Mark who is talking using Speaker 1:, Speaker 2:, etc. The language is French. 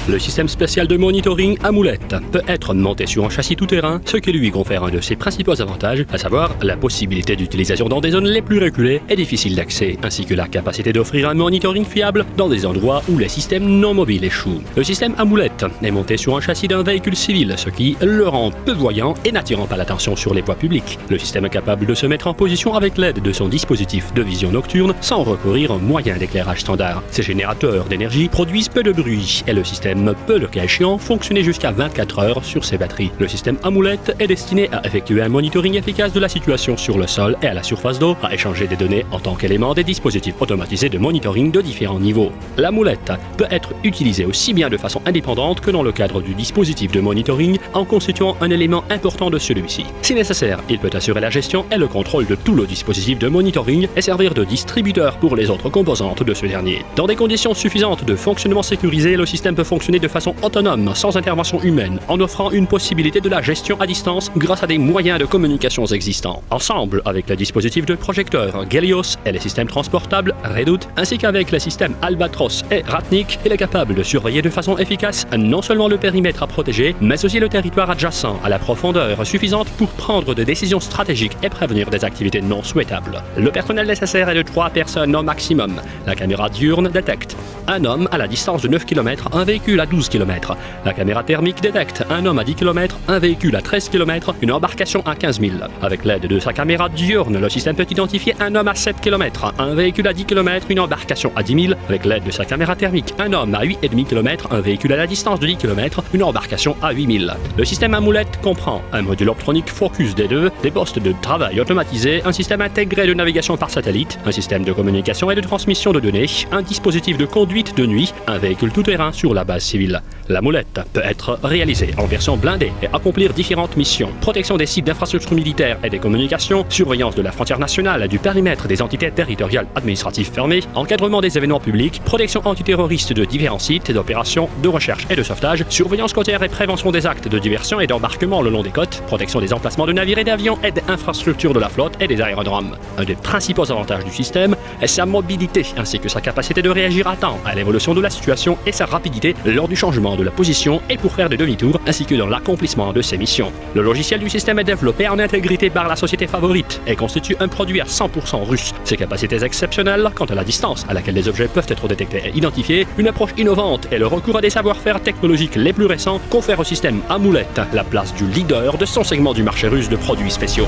Speaker 1: Le système spécial de monitoring Amoulette peut être monté sur un châssis tout-terrain, ce qui lui confère un de ses principaux avantages, à savoir la possibilité d'utilisation dans des zones les plus reculées et difficiles d'accès, ainsi que la capacité d'offrir un monitoring fiable dans des endroits où les systèmes non mobiles échouent. Le système Amoulette est monté sur un châssis d'un véhicule civil, ce qui le rend peu voyant et n'attirant pas l'attention sur les voies publiques. Le système est capable de se mettre en position avec l'aide de son dispositif de vision nocturne sans recourir aux moyens d'éclairage standard. Ces générateurs d'énergie produisent peu de bruit et le système peut, le cas échéant, fonctionner jusqu'à 24 heures sur ses batteries. Le système Amoulette est destiné à effectuer un monitoring efficace de la situation sur le sol et à la surface d'eau, à échanger des données en tant qu'élément des dispositifs automatisés de monitoring de différents niveaux. L'Amoulette peut être utilisée aussi bien de façon indépendante que dans le cadre du dispositif de monitoring en constituant un élément important de celui-ci. Si nécessaire, il peut assurer la gestion et le contrôle de tout le dispositif de monitoring et servir de distributeur pour les autres composantes de ce dernier. Dans des conditions suffisantes de fonctionnement sécurisé, le système peut fonctionner de façon autonome, sans intervention humaine, en offrant une possibilité de la gestion à distance grâce à des moyens de communication existants. Ensemble avec le dispositif de projecteur Gelios et les systèmes transportables Redout, ainsi qu'avec les systèmes Albatros et Ratnik, il est capable de surveiller de façon efficace non seulement le périmètre à protéger, mais aussi le territoire adjacent à la profondeur suffisante pour prendre des décisions stratégiques et prévenir des activités non souhaitables. Le personnel nécessaire est de 3 personnes au maximum. La caméra diurne détecte un homme à la distance de 9 km, un véhicule à 12 km. La caméra thermique détecte un homme à 10 km, un véhicule à 13 km, une embarcation à 15 000. Avec l'aide de sa caméra diurne, le système peut identifier un homme à 7 km, un véhicule à 10 km, une embarcation à 10 000. Avec l'aide de sa caméra thermique, un homme à 8,5 km, un véhicule à la distance de 10 km, une embarcation à 8 000. Le système Amoulette comprend un module optronique Focus D2, des postes de travail automatisés, un système intégré de navigation par satellite, un système de communication et de transmission de données, un dispositif de conduite de nuit, un véhicule tout-terrain sur la base civile. L'Amoulette peut être réalisée en version blindée et accomplir différentes missions: protection des sites d'infrastructures militaires et des communications, surveillance de la frontière nationale, du périmètre des entités territoriales administratives fermées, encadrement des événements publics, protection antiterroriste de différents sites d'opérations de recherche et de sauvetage, surveillance côtière et prévention des actes de diversion et d'embarquement le long des côtes, protection des emplacements de navires et d'avions et des infrastructures de la flotte et des aérodromes. Un des principaux avantages du système est sa mobilité ainsi que sa capacité de réagir à temps à l'évolution de la situation et sa rapidité lors du changement de la position et pour faire des demi-tours ainsi que dans l'accomplissement de ses missions. Le logiciel du système est développé en intégrité par la société Favorite et constitue un produit à 100% russe. Ses capacités exceptionnelles quant à la distance à laquelle les objets peuvent être détectés et identifiés, une approche innovante et le recours à des savoir-faire technologiques les plus récents confèrent au système Amoulette la place du leader de son segment du marché russe de produits spéciaux.